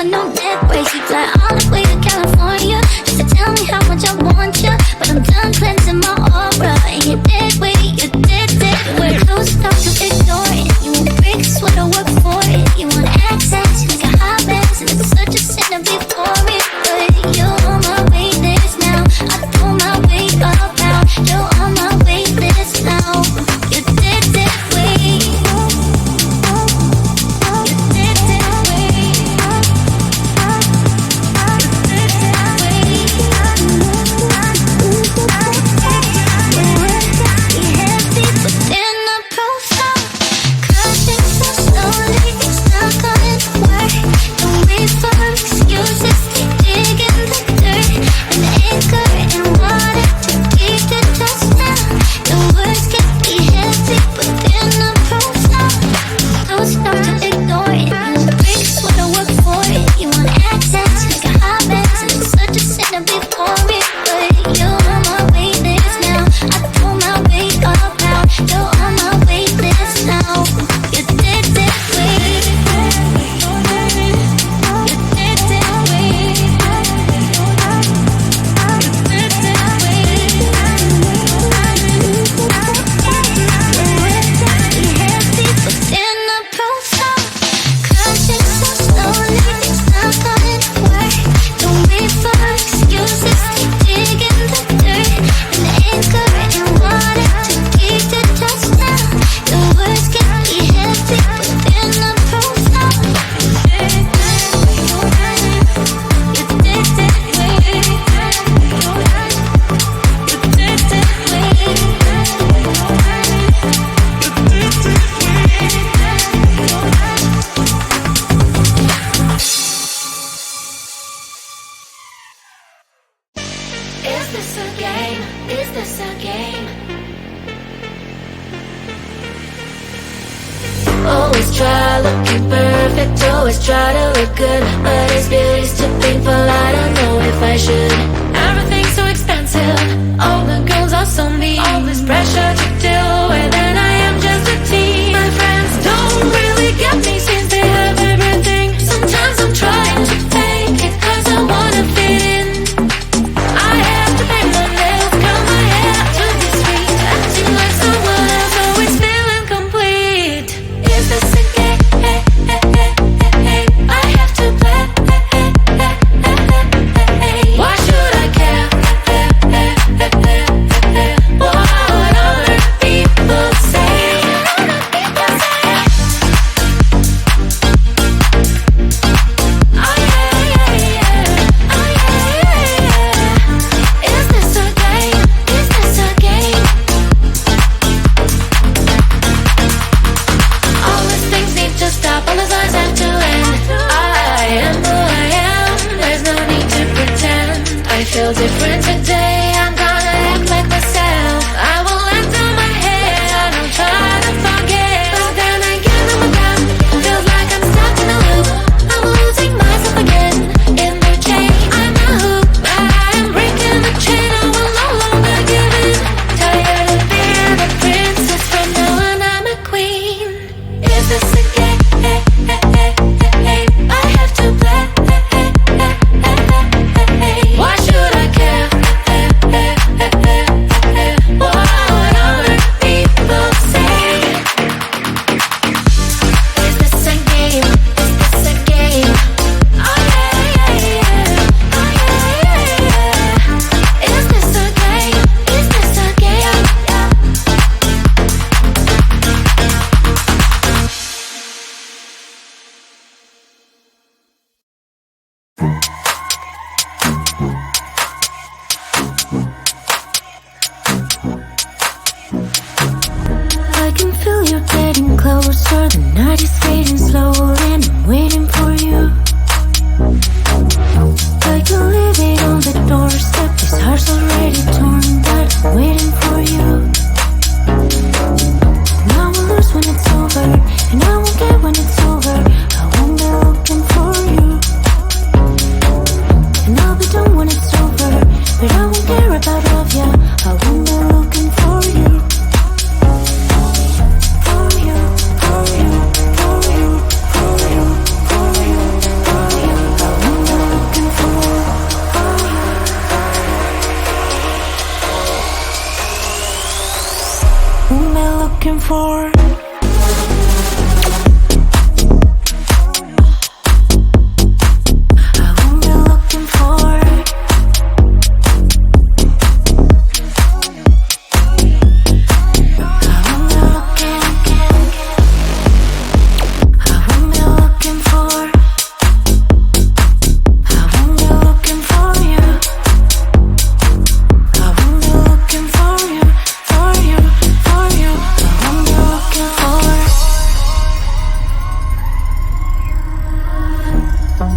with no neck brace. You fly all the way to California just to tell me how much I want you. But I'm done cleansing my aura, and you did wait, you did. We're close enough to ignore it. You want bricks, what I work for it. You want access, you like a hot mess, and it's such a sin to be for it. But you're on my wait list now. I throw my weight up out. You're on my wait list now. You did wait. for?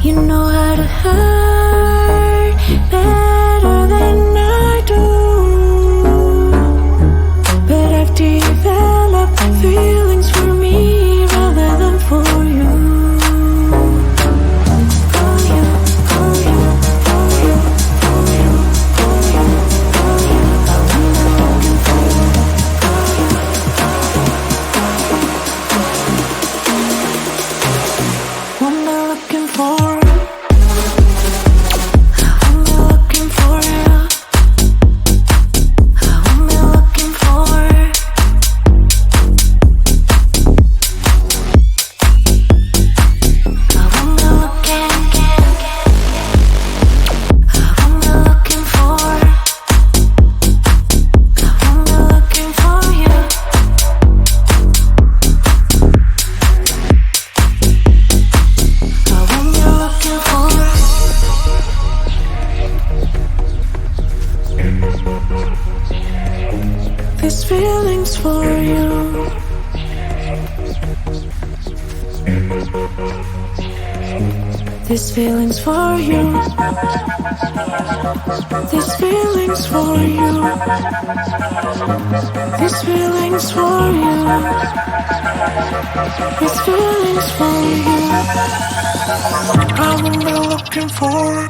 You know how to hurt better than I do, but I've developed feelings for me rather than for you. For you, for you, for you, for you, for you, for you. I'm looking for you, what am I looking for? These feelings for you. These feelings for you. These feelings for you. These feelings for you. These feelings for you. I'm only looking for.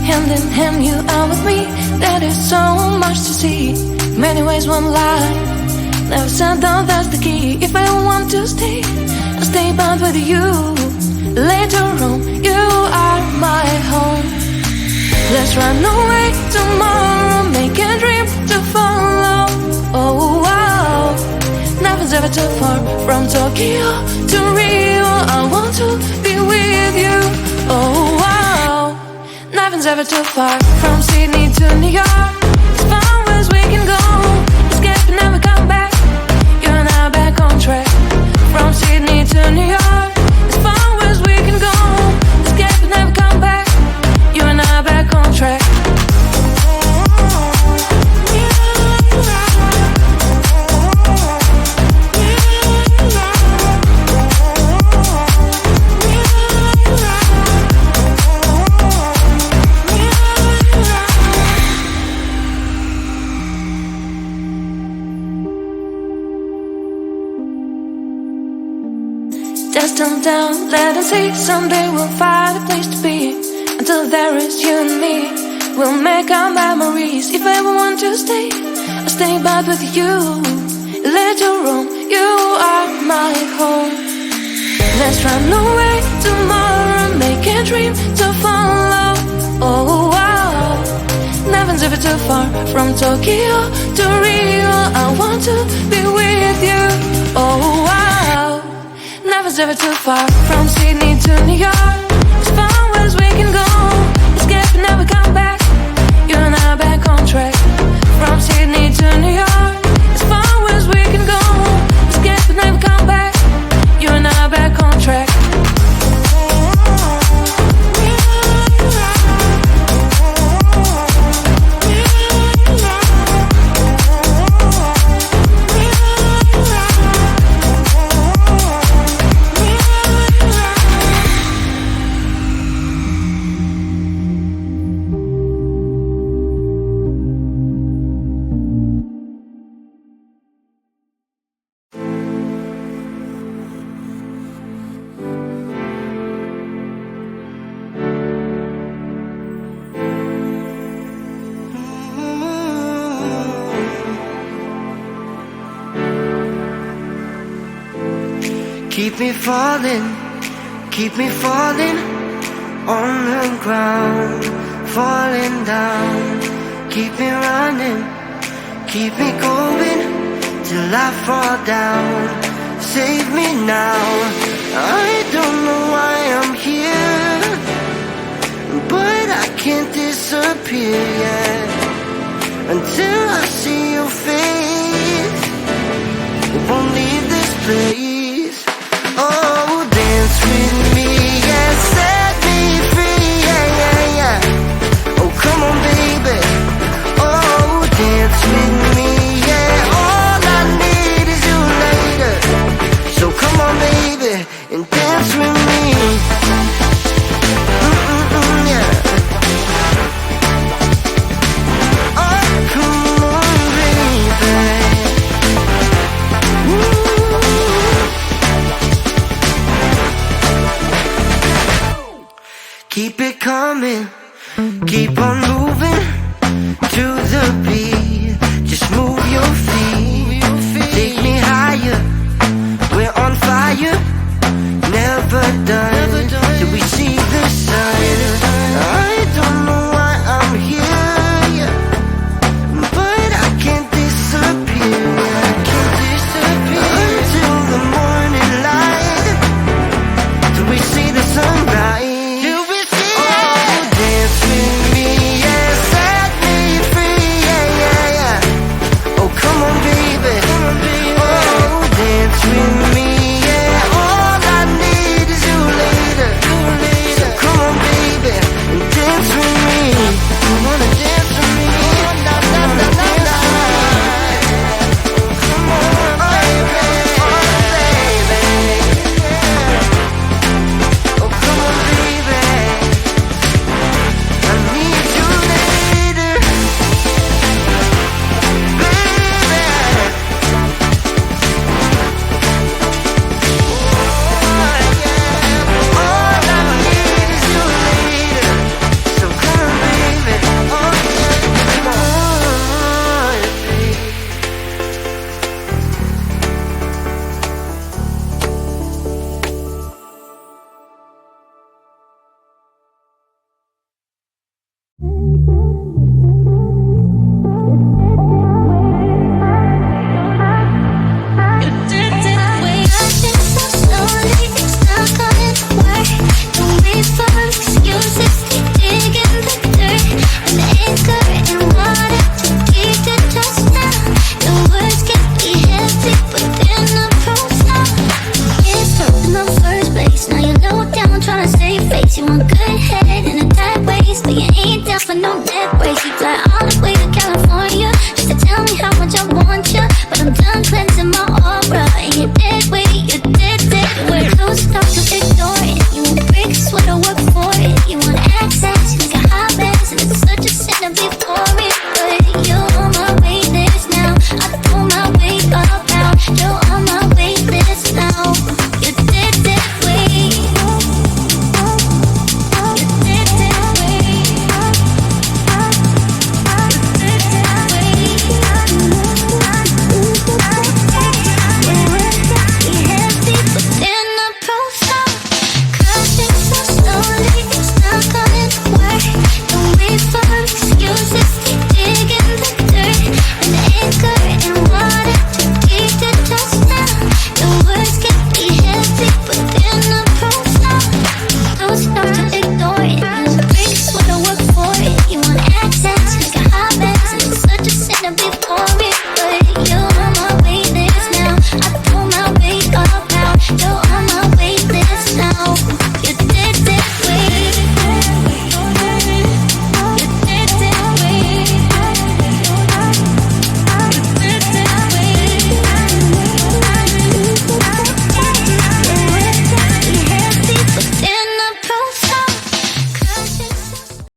Hand in hand, you are with me. There is so much to see. Many ways, one life. Never said that that's the key. If I want to stay, I'll stay bound with you. Later on, you are my home. Let's run away tomorrow. Make a dream to follow. Oh, wow. Nothing's ever too far. From Tokyo to Rio, I want to be with you. Oh, wow. Nothing's ever too far. From Sydney to New York, as far as we can go. Escape and never come back. You and I back on track. From Sydney to New York, as far as we can go. Escape and never come back. You and I back on track. Just calm down, let us see. Someday we'll find a place to be. Until there is you and me, we'll make our memories. If I ever want to stay, I'll stay back with you. Later on, you are my home. Let's run away tomorrow. Make a dream to follow. Oh, wow. Nothing's ever too far. From Tokyo to Rio, I want to be with you. Oh, wow. Nothing's ever too far. From Sydney to New York, as far as we can go. Escape and never come back. You and I back on track. From Sydney to New York, as far as we can go. Escape and never come back. You and I back on track. Keep me falling on the ground, falling down. Keep me running, keep me going till I fall down. Save me now. I don't know why I'm here, but I can't disappear yet until I see your face. Won't leave this place. Oh, dance with me and set me free, yeah, yeah, yeah. Oh, come on, baby. Oh, dance with me, yeah. All I need is you later. So come on, baby, and dance with me. Yeah. Oh, come on, baby. Keep it coming, keep on moving to the beat. Just move your feet, take me higher. We're on fire, never done till we see